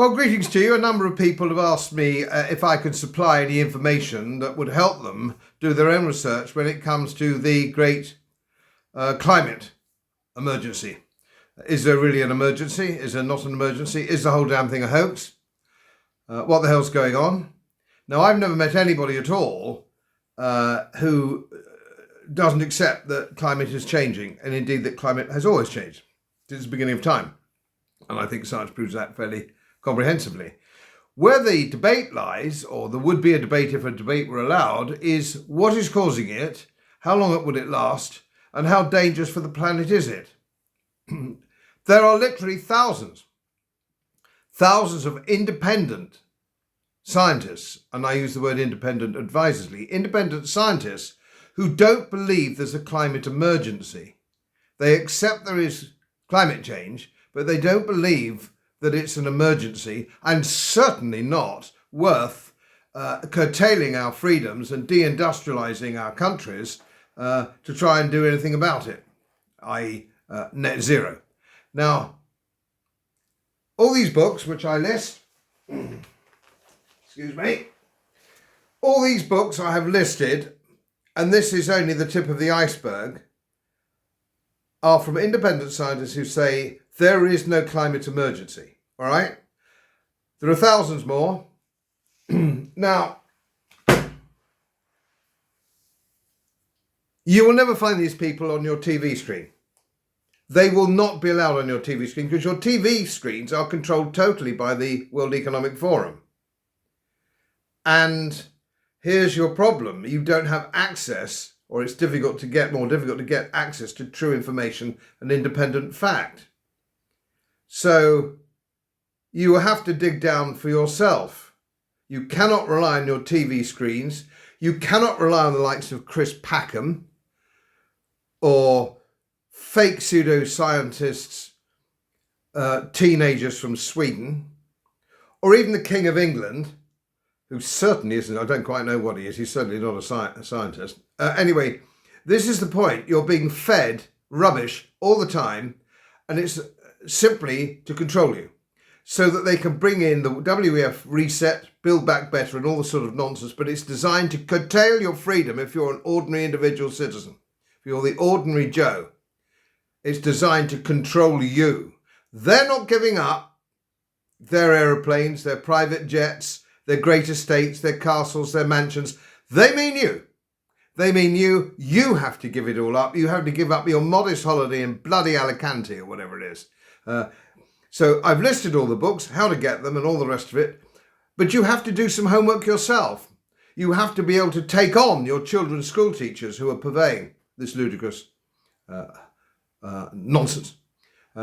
Well, greetings to you. A number of people have asked me if I can supply any information that would help them do their own research when it comes to the great climate emergency. Is there really an emergency? Is there not an emergency? Is the whole damn thing a hoax? What the hell's going on? Now, I've never met anybody at all who doesn't accept that climate is changing, and indeed that climate has always changed since the beginning of time. And I think science proves that fairly comprehensively. Where the debate lies, or there would be a debate if a debate were allowed, is what is causing it, how long would it last, and how dangerous for the planet is it? There are literally thousands of independent scientists, and I use the word independent advisedly, independent scientists who don't believe there's a climate emergency. They accept there is climate change, but they don't believe that it's an emergency, and certainly not worth curtailing our freedoms and deindustrializing our countries to try and do anything about it, i.e. Net zero. Now, all these books which I list, excuse me, all these books I have listed, and this is only the tip of the iceberg, are from independent scientists who say there is no climate emergency, all right? There are thousands more. Now, you will never find these people on your TV screen. They will not be allowed on your TV screen because your TV screens are controlled totally by the World Economic Forum. And here's your problem. You don't have access, or it's more difficult to get access to true information and independent fact. So you have to dig down for yourself. You cannot rely on your TV screens. You cannot rely on the likes of Chris Packham or fake pseudoscientists, teenagers from Sweden, or even the King of England, who certainly isn't, I don't quite know what he is, he's certainly not a scientist. Anyway, this is the point. You're being fed rubbish all the time, and it's simply to control you, so that they can bring in the WEF reset, build back better, and all the sort of nonsense, but it's designed to curtail your freedom if you're an ordinary individual citizen. If you're the ordinary Joe, it's designed to control you. They're not giving up their aeroplanes, their private jets, their great estates, their castles, their mansions. They mean you. They mean you. You have to give it all up. You have to give up your modest holiday in bloody Alicante or whatever it is. So I've listed all the books, how to get them and all the rest of it. But you have to do some homework yourself. You have to be able to take on your children's school teachers who are purveying this ludicrous nonsense.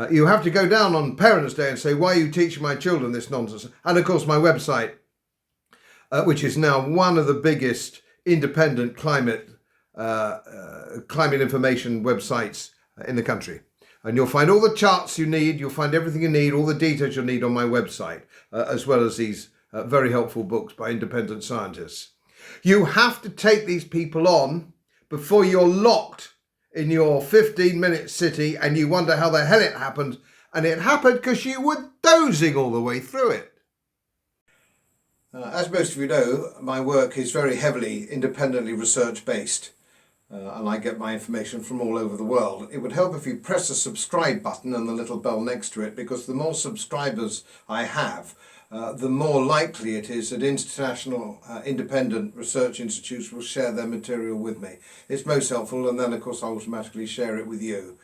You have to go down on Parents' Day and say, why are you teaching my children this nonsense? And of course my website, which is now one of the biggest independent climate information websites in the country. And you'll find all the charts you need, you'll find everything you need, all the details you'll need on my website, as well as these very helpful books by independent scientists. You have to take these people on before you're locked in your 15-minute city and you wonder how the hell it happened. And it happened because you were dozing all the way through it. As most of you know, my work is very heavily independently research-based. And I get my information from all over the world. It would help if you press the subscribe button and the little bell next to it, because the more subscribers I have, the more likely it is that international independent research institutes will share their material with me. It's most helpful, and then of course I'll automatically share it with you.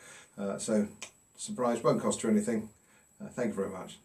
So, surprise, won't cost you anything. Thank you very much.